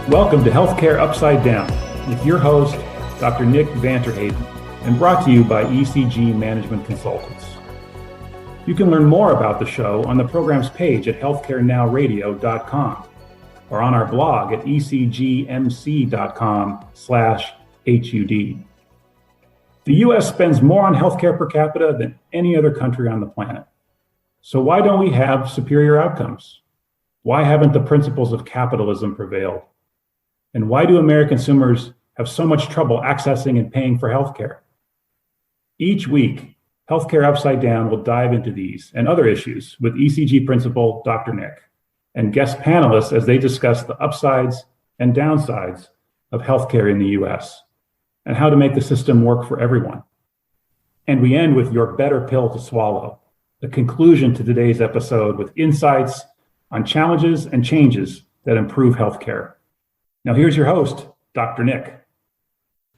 Welcome to Healthcare Upside Down with your host, Dr. Nick Vanterhaden, and brought to you by ECG Management Consultants. You can learn more about the show on the program's page at healthcarenowradio.com or on our blog at ecgmc.com/HUD. The U.S. spends more on healthcare per capita than any other country on the planet. So why don't we have superior outcomes? Why haven't the principles of capitalism prevailed? And why do American consumers have so much trouble accessing and paying for healthcare? Each week, Healthcare Upside Down will dive into these and other issues with ECG principal Dr. Nick and guest panelists as they discuss the upsides and downsides of healthcare in the US and how to make the system work for everyone. And we end with your better pill to swallow, the conclusion to today's episode with insights on challenges and changes that improve healthcare. Now here's your host, Dr. Nick.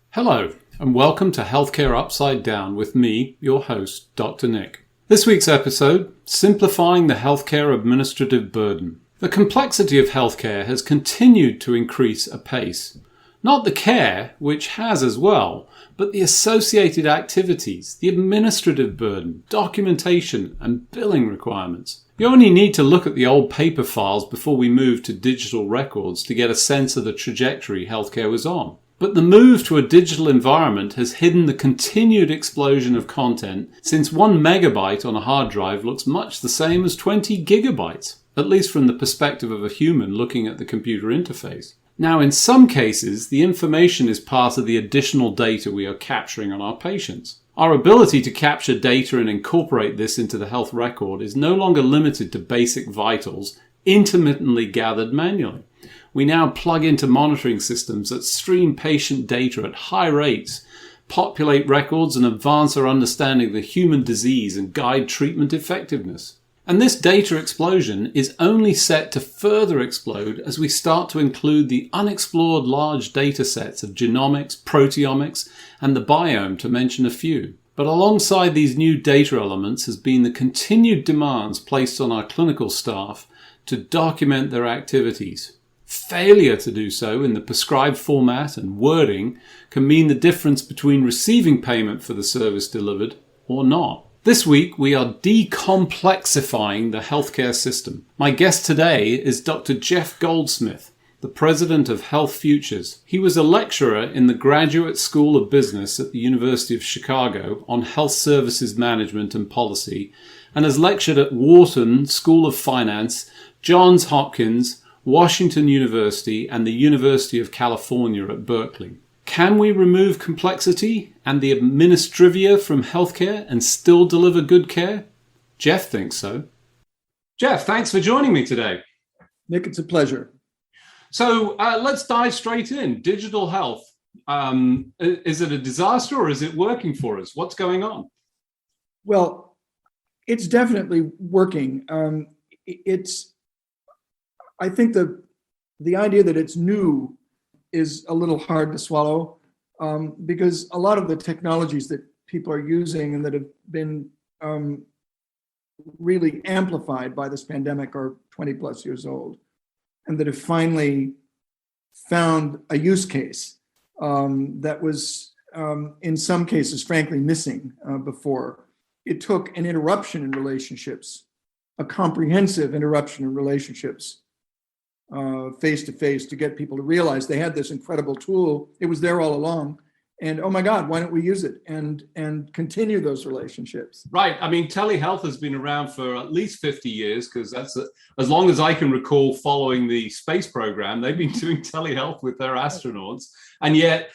Hello, and welcome to Healthcare Upside Down with me, your host, Dr. Nick. This week's episode, Simplifying the Healthcare Administrative Burden. The complexity of healthcare has continued to increase apace. Not the care, which has as well, but the associated activities, the administrative burden, documentation, and billing requirements. You only need to look at the old paper files before we moved to digital records to get a sense of the trajectory healthcare was on. But the move to a digital environment has hidden the continued explosion of content, since 1 megabyte on a hard drive looks much the same as 20 gigabytes, at least from the perspective of a human looking at the computer interface. Now, in some cases, the information is part of the additional data we are capturing on our patients. Our ability to capture data and incorporate this into the health record is no longer limited to basic vitals, intermittently gathered manually. We now plug into monitoring systems that stream patient data at high rates, populate records, and advance our understanding of the human disease and guide treatment effectiveness. And this data explosion is only set to further explode as we start to include the unexplored large data sets of genomics, proteomics, and the biome, to mention a few. But alongside these new data elements has been the continued demands placed on our clinical staff to document their activities. Failure to do so in the prescribed format and wording can mean the difference between receiving payment for the service delivered or not. This week, we are de-complexifying the healthcare system. My guest today is Dr. Jeff Goldsmith, the president of Health Futures. He was a lecturer in the Graduate School of Business at the University of Chicago on health services management and policy, and has lectured at Wharton School of Finance, Johns Hopkins, Washington University, and the University of California at Berkeley. Can we remove complexity and the administrivia from healthcare and still deliver good care? Jeff thinks so. Jeff, thanks for joining me today. Nick, it's a pleasure. So let's dive straight in. Digital health. Is it a disaster or is it working for us? What's going on? Well, it's definitely working. I think the idea that it's new is a little hard to swallow because a lot of the technologies that people are using and that have been really amplified by this pandemic are 20 plus years old and that have finally found a use case that was in some cases frankly missing before. It took an interruption in relationships, a comprehensive interruption in relationships face to face to get people to realize they had this incredible tool. It was there all along. And oh my God, why don't we use it and continue those relationships? Right. I mean, telehealth has been around for at least 50 years because that's as long as I can recall following the space program, they've been doing telehealth with their astronauts. And yet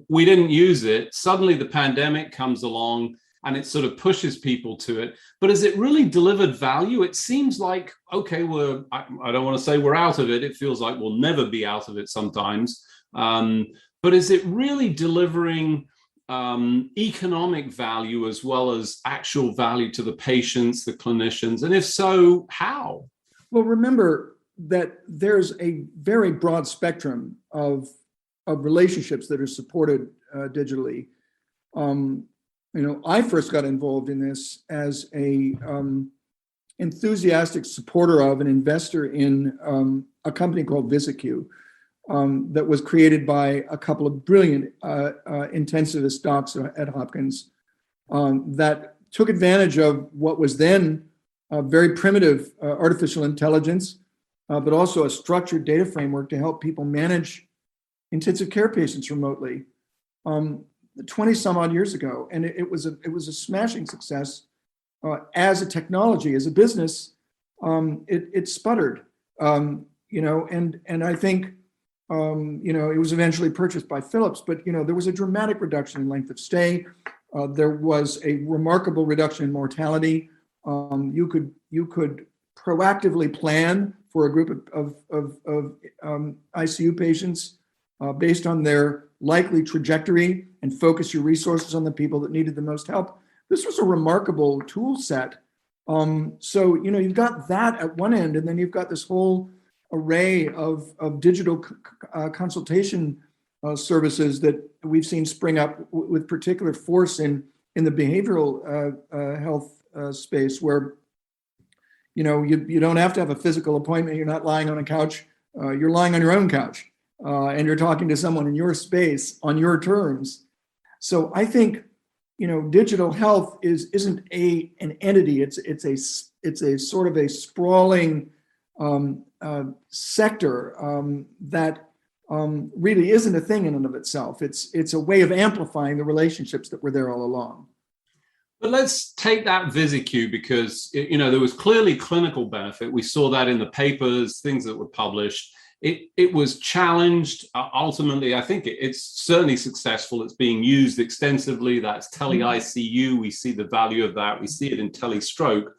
we didn't use it. Suddenly the pandemic comes along and it sort of pushes people to it. But has it really delivered value? It seems like, okay, I don't want to say we're out of it. It feels like we'll never be out of it sometimes. But is it really delivering economic value as well as actual value to the patients, the clinicians? And if so, how? Well, remember that there's a very broad spectrum of relationships that are supported digitally. I first got involved in this as a enthusiastic supporter of an investor in a company called VisiQ, that was created by a couple of brilliant intensivist docs at Hopkins that took advantage of what was then very primitive artificial intelligence, but also a structured data framework to help people manage intensive care patients remotely 20 some odd years ago. And it was a smashing success as a technology. As a business, it sputtered, and I think, it was eventually purchased by Philips, but, there was a dramatic reduction in length of stay. There was a remarkable reduction in mortality. You could proactively plan for a group of ICU patients based on their likely trajectory and focus your resources on the people that needed the most help. This was a remarkable tool set. So, you've got that at one end, and then you've got this whole array of digital consultation services that we've seen spring up with particular force in the behavioral health space, where you don't have to have a physical appointment. You're not lying on a couch. You're lying on your own couch, and you're talking to someone in your space on your terms. So I think digital health isn't an entity. It's a sort of a sprawling sector that really isn't a thing in and of itself. It's a way of amplifying the relationships that were there all along. But let's take that VisiQ, because there was clearly clinical benefit. We saw that in the papers, things that were published. It was challenged. Ultimately, I think it's certainly successful. It's being used extensively. That's tele-ICU. We see the value of that. We see it in tele-stroke.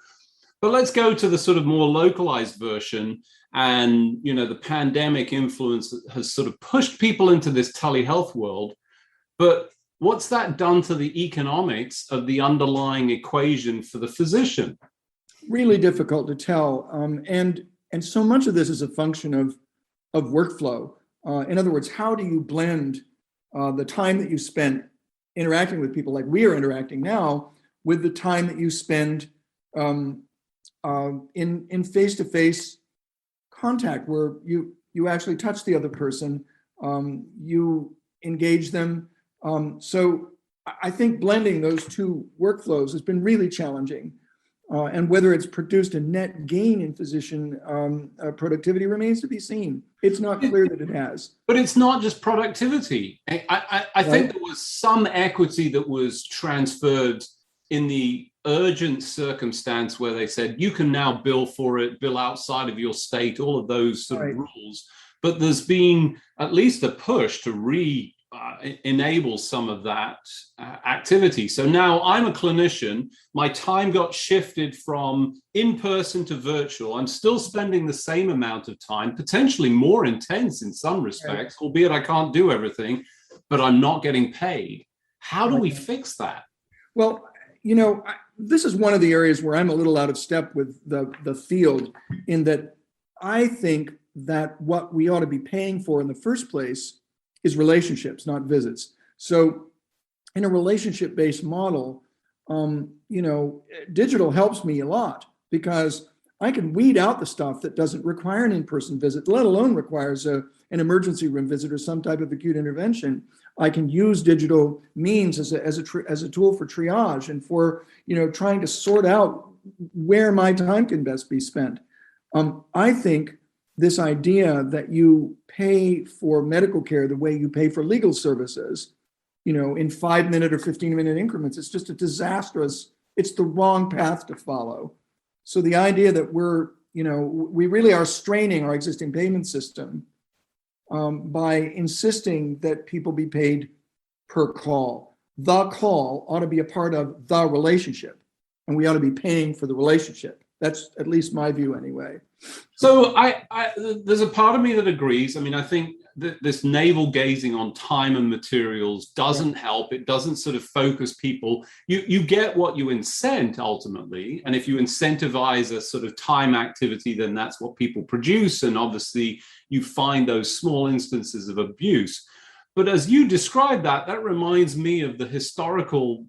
But let's go to the sort of more localized version. And, the pandemic influence has sort of pushed people into this telehealth world. But what's that done to the economics of the underlying equation for the physician? Really difficult to tell. And so much of this is a function of workflow. In other words, how do you blend the time that you spent interacting with people like we are interacting now with the time that you spend in face-to-face contact, where you actually touch the other person, you engage them. So I think blending those two workflows has been really challenging. And whether it's produced a net gain in physician productivity remains to be seen. It's not clear that it has. But it's not just productivity. I think there was some equity that was transferred in the urgent circumstance where they said, you can now bill for it, bill outside of your state, all of those sort of rules. But there's been at least a push to enable some of that activity. So now I'm a clinician. My time got shifted from in-person to virtual. I'm still spending the same amount of time, potentially more intense in some respects, albeit I can't do everything, but I'm not getting paid. How do we fix that? Well, this is one of the areas where I'm a little out of step with the field, in that I think that what we ought to be paying for in the first place is relationships, not visits. So in a relationship-based model, digital helps me a lot, because I can weed out the stuff that doesn't require an in-person visit, let alone requires an emergency room visit or some type of acute intervention. I can use digital means as a tool for triage and for trying to sort out where my time can best be spent. I think this idea that you pay for medical care the way you pay for legal services, in 5-minute or 15-minute increments, it's just a disastrous. It's the wrong path to follow. So the idea that we really are straining our existing payment system by insisting that people be paid per call. The call ought to be a part of the relationship, and we ought to be paying for the relationship. That's at least my view anyway. So there's a part of me that agrees. I mean, I think that this navel gazing on time and materials doesn't help. It doesn't sort of focus people. You get what you incent ultimately. And if you incentivize a sort of time activity, then that's what people produce. And obviously you find those small instances of abuse. But as you describe that reminds me of the historical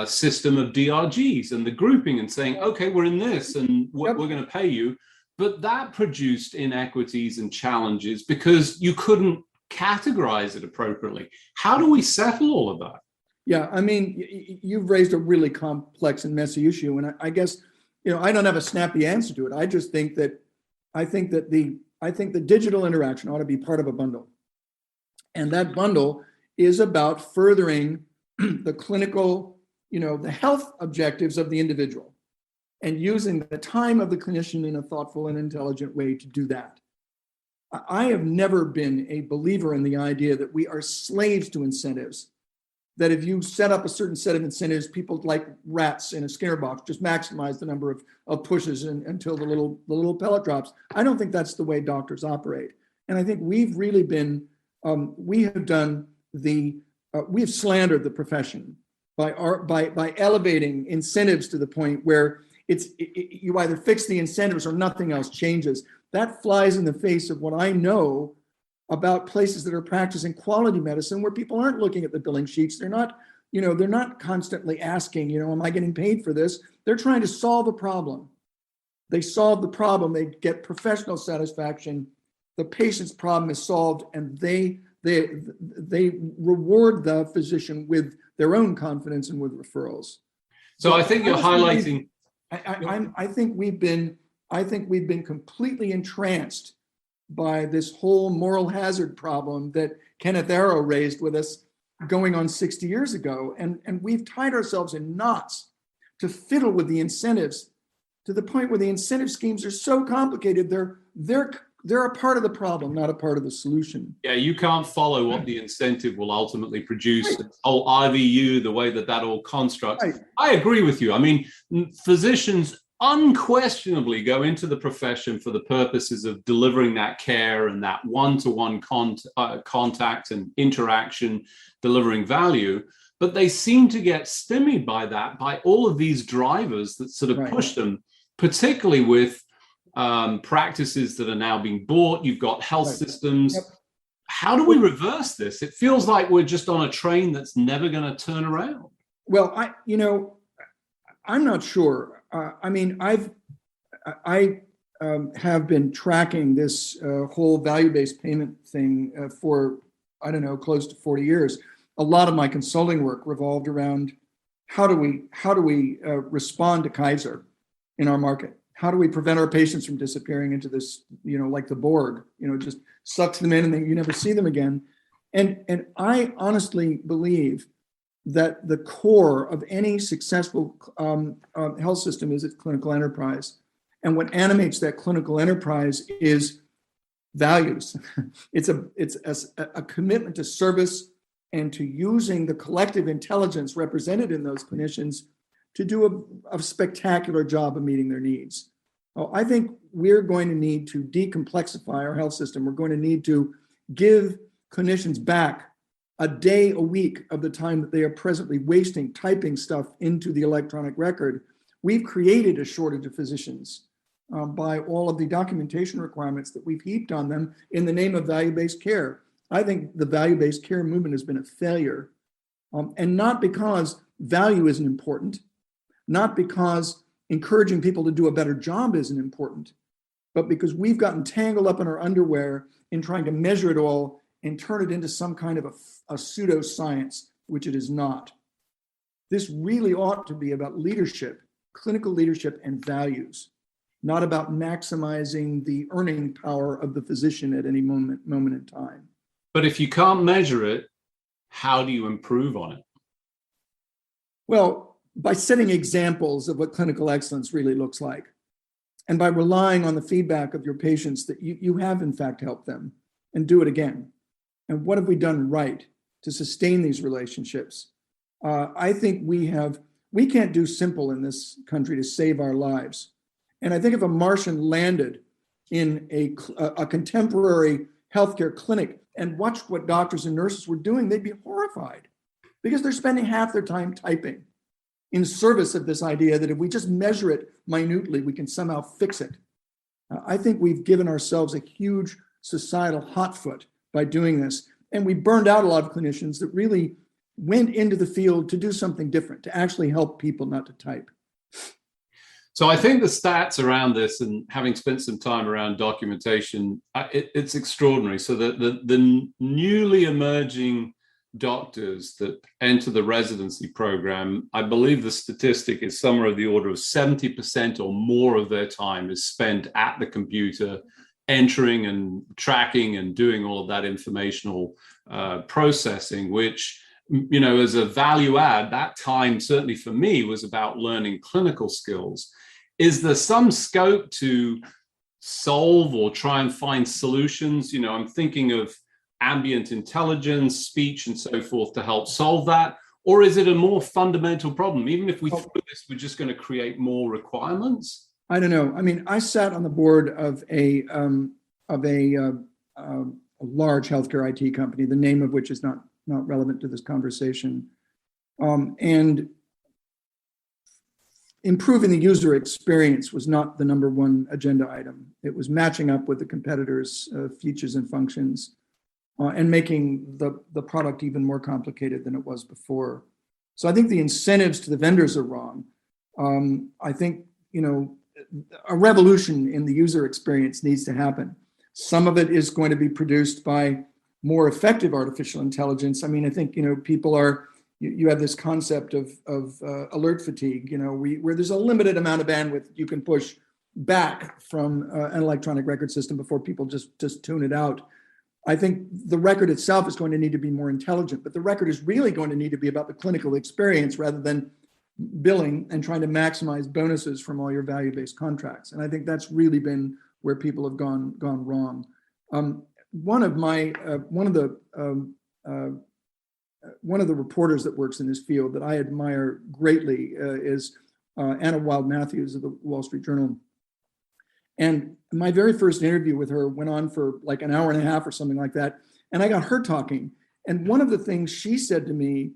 system of DRGs and the grouping and saying, okay, we're in this and we're going to pay you. But that produced inequities and challenges because you couldn't categorize it appropriately. How do we settle all of that? Yeah, I mean, you've raised a really complex and messy issue, and I guess, I don't have a snappy answer to it. I just think that the digital interaction ought to be part of a bundle, and that bundle is about furthering the clinical, the health objectives of the individual, and using the time of the clinician in a thoughtful and intelligent way to do that. I have never been a believer in the idea that we are slaves to incentives, that if you set up a certain set of incentives, people like rats in a Skinner box, just maximize the number of pushes until the little pellet drops. I don't think that's the way doctors operate. And I think we've really been, we have slandered the profession by elevating incentives to the point where you either fix the incentives or nothing else changes. That flies in the face of what I know about places that are practicing quality medicine, where people aren't looking at the billing sheets. They're not constantly asking, am I getting paid for this? They're trying to solve a problem. They solve the problem, they get professional satisfaction, the patient's problem is solved, and they reward the physician with their own confidence and with referrals. So I think you're highlighting. I think we've been completely entranced by this whole moral hazard problem that Kenneth Arrow raised with us going on 60 years ago. And we've tied ourselves in knots to fiddle with the incentives to the point where the incentive schemes are so complicated, they're a part of the problem, not a part of the solution. Yeah, you can't follow what the incentive will ultimately produce. Right. Oh, IVU, the way that all constructs. Right. I agree with you. I mean, physicians unquestionably go into the profession for the purposes of delivering that care and that one-to-one contact and interaction, delivering value. But they seem to get stymied by all of these drivers that sort of push them, particularly with practices that are now being bought. You've got health systems. Yep. How do we reverse this? It feels like we're just on a train that's never going to turn around. Well, I'm not sure. I mean, I have been tracking this whole value-based payment thing for, I don't know, close to 40 years. A lot of my consulting work revolved around how do we respond to Kaiser in our market? How do we prevent our patients from disappearing into this, like the Borg, just sucks them in and then you never see them again. And I honestly believe that the core of any successful health system is its clinical enterprise. And what animates that clinical enterprise is values. It's a commitment to service and to using the collective intelligence represented in those clinicians to do a spectacular job of meeting their needs. I think we're going to need to de-complexify our health system. We're going to need to give clinicians back a day a week of the time that they are presently wasting typing stuff into the electronic record. We've created a shortage of physicians by all of the documentation requirements that we've heaped on them in the name of value-based care. I think the value-based care movement has been a failure, and not because value isn't important, not because encouraging people to do a better job isn't important, but because we've gotten tangled up in our underwear in trying to measure it all and turn it into some kind of a pseudoscience, which it is not. This really ought to be about leadership, clinical leadership and values, not about maximizing the earning power of the physician at any moment in time. But if you can't measure it, how do you improve on it? Well, by setting examples of what clinical excellence really looks like, and by relying on the feedback of your patients that you have in fact helped them, and do it again. And what have we done right to sustain these relationships? I think we can't do simple in this country to save our lives. And I think if a Martian landed in a contemporary healthcare clinic and watched what doctors and nurses were doing, they'd be horrified because they're spending half their time typing in service of this idea that if we just measure it minutely, we can somehow fix it. I think we've given ourselves a huge societal hotfoot by doing this. And we burned out a lot of clinicians that really went into the field to do something different, to actually help people, not to type. So I think the stats around this, and having spent some time around documentation, it's extraordinary. So the newly emerging doctors that enter the residency program, I believe the statistic is somewhere of the order of 70% or more of their time is spent at the computer, entering and tracking and doing all of that informational processing, which, you know, as a value add, that time certainly for me was about learning clinical skills. Is there some scope to solve or try and find solutions? You know, I'm thinking of ambient intelligence, speech, and so forth to help solve that? Or is it a more fundamental problem? Even if we do this, we're just going to create more requirements? I don't know. I mean, I sat on the board of a large healthcare IT company, the name of which is not relevant to this conversation. And improving the user experience was not the number one agenda item. It was matching up with the competitors' features and functions, and making the product even more complicated than it was before. So I think the incentives to the vendors are wrong. I think, you know, a revolution in the user experience needs to happen. Some of it is going to be produced by more effective artificial intelligence. I mean, I think, you know, people are, you have this concept of alert fatigue, you know, where there's a limited amount of bandwidth you can push back from an electronic record system before people just tune it out. I think the record itself is going to need to be more intelligent, but the record is really going to need to be about the clinical experience rather than billing and trying to maximize bonuses from all your value-based contracts. And I think that's really been where people have gone wrong. One of the reporters that works in this field that I admire greatly is Anna Wild-Matthews of the Wall Street Journal. And my very first interview with her went on for like an hour and a half or something like that. And I got her talking. And one of the things she said to me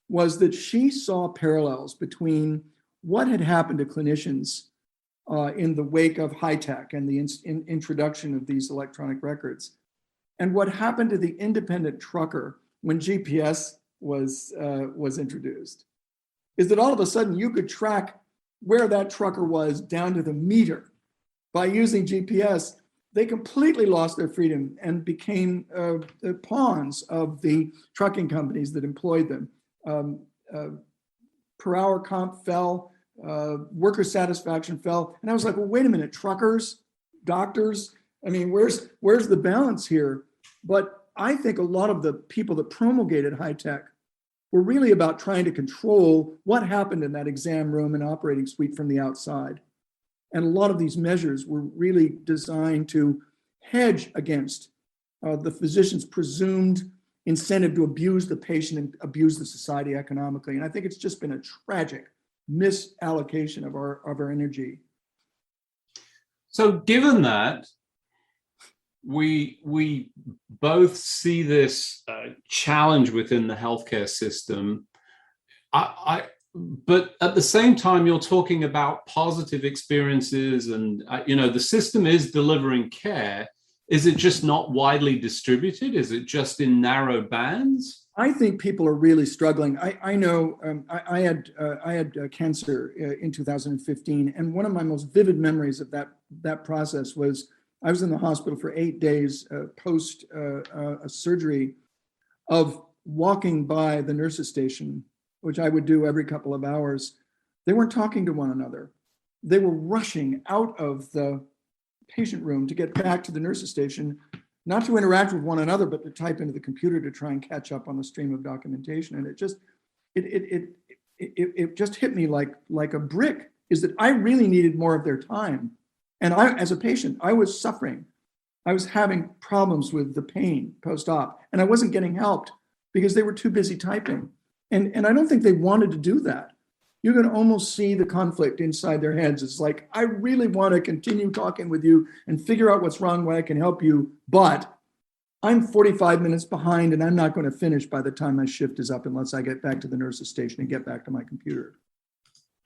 was that she saw parallels between what had happened to clinicians in the wake of high tech and the introduction of these electronic records, and what happened to the independent trucker when GPS was introduced. Is that all of a sudden you could track where that trucker was down to the meter. By using GPS, they completely lost their freedom and became pawns of the trucking companies that employed them. Per hour comp fell, worker satisfaction fell. And I was like, well, wait a minute, truckers, doctors, I mean, where's the balance here? But I think a lot of the people that promulgated high tech were really about trying to control what happened in that exam room and operating suite from the outside. And a lot of these measures were really designed to hedge against the physician's presumed incentive to abuse the patient and abuse the society economically. And I think it's just been a tragic misallocation of our energy. So given that, we both see this challenge within the healthcare system. But at the same time, you're talking about positive experiences and, you know, the system is delivering care. Is it just not widely distributed? Is it just in narrow bands? I think people are really struggling. I know I had cancer in 2015. And one of my most vivid memories of that process was I was in the hospital for 8 days post a surgery, of walking by the nurses' station, which I would do every couple of hours. They weren't talking to one another. They were rushing out of the patient room to get back to the nurses' station, not to interact with one another, but to type into the computer to try and catch up on the stream of documentation. And it just hit me like a brick, is that I really needed more of their time. And I, as a patient, I was suffering. I was having problems with the pain post-op, and I wasn't getting helped because they were too busy typing. And I don't think they wanted to do that. You can almost see the conflict inside their heads. It's like, I really want to continue talking with you and figure out what's wrong, where I can help you, but I'm 45 minutes behind and I'm not going to finish by the time my shift is up unless I get back to the nurse's station and get back to my computer.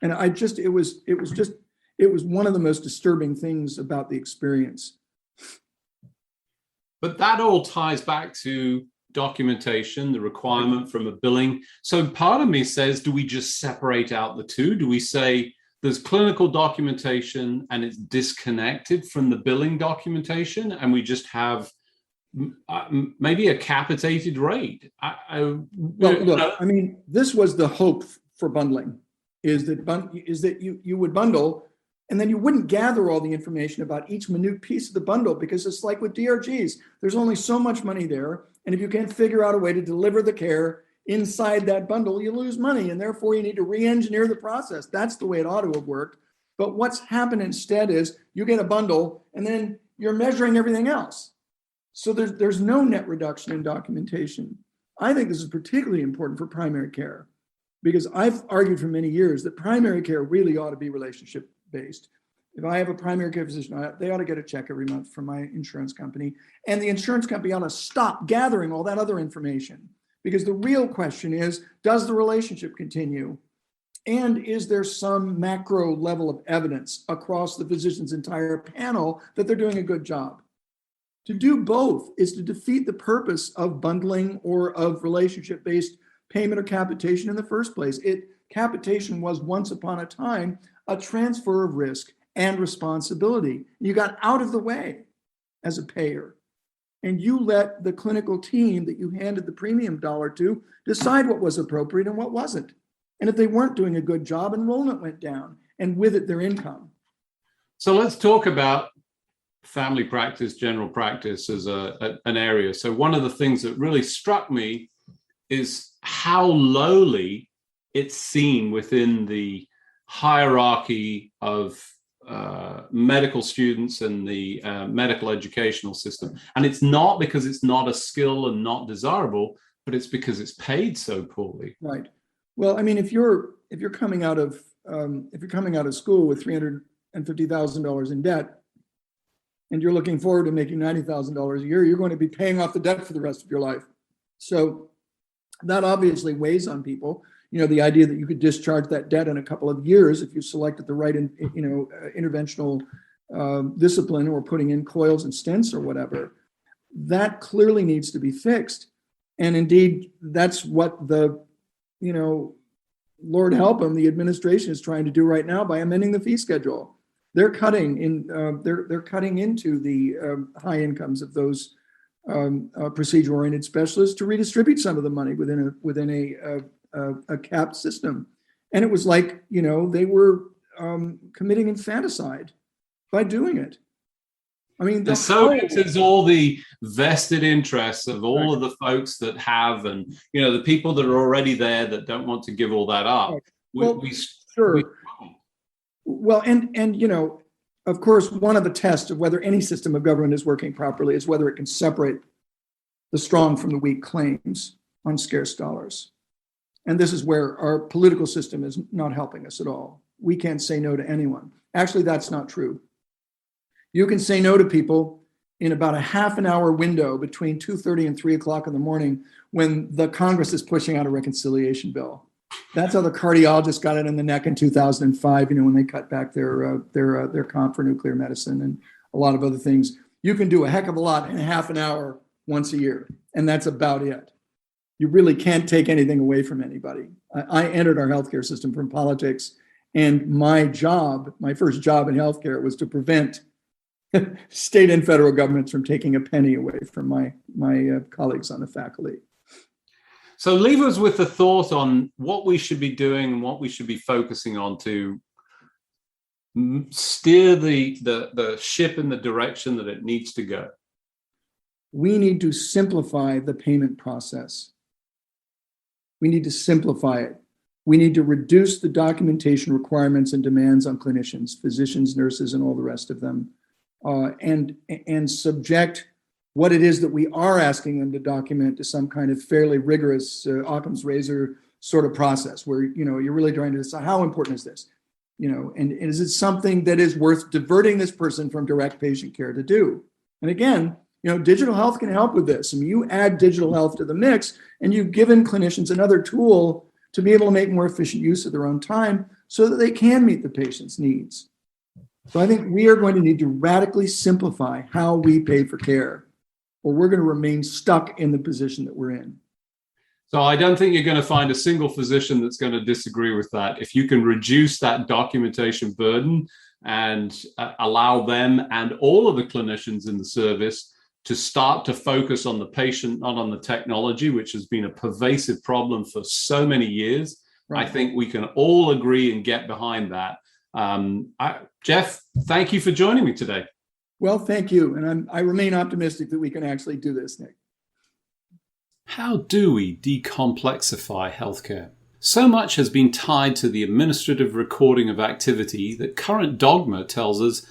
And it was one of the most disturbing things about the experience. But that all ties back to documentation, the requirement from a billing. So part of me says, do we just separate out the two? Do we say there's clinical documentation and it's disconnected from the billing documentation, and we just have maybe a capitated rate. This was the hope for bundling, is that you would bundle, and then you wouldn't gather all the information about each minute piece of the bundle, because it's like with DRGs, there's only so much money there, and if you can't figure out a way to deliver the care inside that bundle, you lose money, and therefore you need to re-engineer the process. That's the way it ought to have worked. But what's happened instead is you get a bundle, and then you're measuring everything else. So there's no net reduction in documentation. I think this is particularly important for primary care, because I've argued for many years that primary care really ought to be relationship based. If I have a primary care physician, they ought to get a check every month from my insurance company, and the insurance company ought to stop gathering all that other information. Because the real question is, does the relationship continue? And is there some macro level of evidence across the physician's entire panel that they're doing a good job? To do both is to defeat the purpose of bundling or of relationship-based payment or capitation in the first place. Capitation was once upon a time a transfer of risk and responsibility. You got out of the way as a payer, and you let the clinical team that you handed the premium dollar to decide what was appropriate and what wasn't. And if they weren't doing a good job, enrollment went down, and with it, their income. So let's talk about family practice, general practice as an area. So one of the things that really struck me is how lowly it's seen within the hierarchy of medical students and the medical educational system. And it's not because it's not a skill and not desirable, but it's because it's paid so poorly. Right. Well, I mean, if you're coming out of school with $350,000 in debt, and you're looking forward to making $90,000 a year, you're going to be paying off the debt for the rest of your life. So that obviously weighs on people. You know, the idea that you could discharge that debt in a couple of years if you selected the right, interventional discipline, or putting in coils and stents or whatever, that clearly needs to be fixed. And indeed, that's what the, Lord help them, the administration is trying to do right now by amending the fee schedule. They're cutting into the high incomes of those procedure-oriented specialists to redistribute some of the money within a capped system. And it was like, they were committing infanticide by doing it. I mean, there's all the vested interests of all of the folks that have, and the people that are already there that don't want to give all that up. Right. Well, of course, one of the tests of whether any system of government is working properly is whether it can separate the strong from the weak claims on scarce dollars. And this is where our political system is not helping us at all. We can't say no to anyone. Actually, that's not true. You can say no to people in about a half an hour window between 2:30 and 3 o'clock in the morning when the Congress is pushing out a reconciliation bill. That's how the cardiologist got it in the neck in 2005, when they cut back their comp for nuclear medicine and a lot of other things. You can do a heck of a lot in a half an hour once a year, and that's about it. You really can't take anything away from anybody. I entered our healthcare system from politics, and my first job in healthcare was to prevent state and federal governments from taking a penny away from my colleagues on the faculty. So leave us with the thought on what we should be doing and what we should be focusing on to steer the ship in the direction that it needs to go. We need to simplify the payment process. We need to simplify it. We need to reduce the documentation requirements and demands on clinicians, physicians, nurses, and all the rest of them, and subject what it is that we are asking them to document to some kind of fairly rigorous Occam's razor sort of process where, you're really trying to decide how important is this, and is it something that is worth diverting this person from direct patient care to do? And again, digital health can help with this. I mean, you add digital health to the mix and you've given clinicians another tool to be able to make more efficient use of their own time so that they can meet the patient's needs. So I think we are going to need to radically simplify how we pay for care, or we're going to remain stuck in the position that we're in. So I don't think you're going to find a single physician that's going to disagree with that. If you can reduce that documentation burden and allow them and all of the clinicians in the service to start to focus on the patient, not on the technology, which has been a pervasive problem for so many years, right. I think we can all agree and get behind that. Jeff, thank you for joining me today. Well, thank you. And I remain optimistic that we can actually do this, Nick. How do we de-complexify healthcare? So much has been tied to the administrative recording of activity that current dogma tells us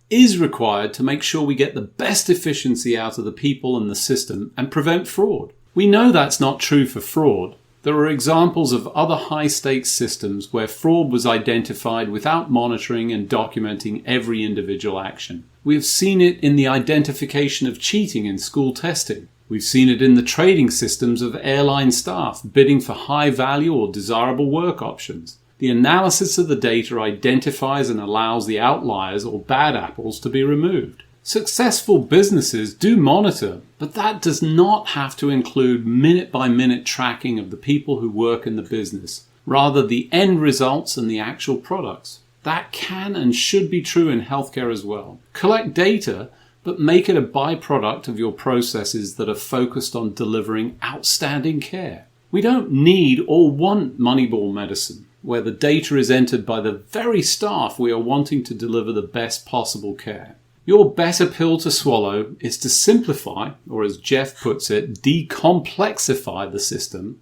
is required to make sure we get the best efficiency out of the people and the system and prevent fraud. We know that's not true for fraud. There are examples of other high-stakes systems where fraud was identified without monitoring and documenting every individual action. We have seen it in the identification of cheating in school testing. We've seen it in the trading systems of airline staff bidding for high-value or desirable work options. The analysis of the data identifies and allows the outliers or bad apples to be removed. Successful businesses do monitor, but that does not have to include minute-by-minute tracking of the people who work in the business, rather the end results and the actual products. That can and should be true in healthcare as well. Collect data, but make it a byproduct of your processes that are focused on delivering outstanding care. We don't need or want Moneyball medicine, where the data is entered by the very staff we are wanting to deliver the best possible care. Your better pill to swallow is to simplify, or as Jeff puts it, de-complexify the system.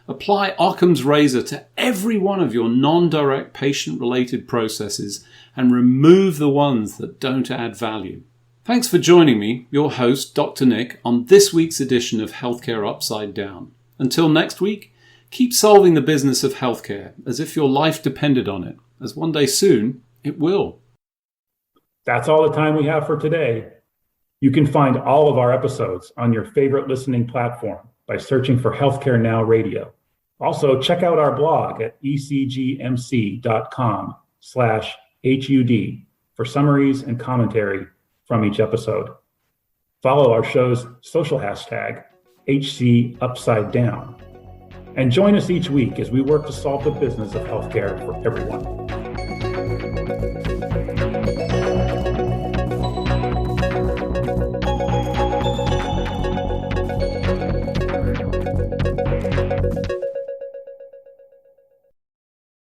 Apply Occam's razor to every one of your non-direct patient-related processes and remove the ones that don't add value. Thanks for joining me, your host, Dr. Nick, on this week's edition of Healthcare Upside Down. Until next week, keep solving the business of healthcare as if your life depended on it, as one day soon it will. That's all the time we have for today. You can find all of our episodes on your favorite listening platform by searching for Healthcare Now Radio. Also, check out our blog at ecgmc.com/HUD for summaries and commentary from each episode. Follow our show's social hashtag, HC Upside Down. And join us each week as we work to solve the business of healthcare for everyone.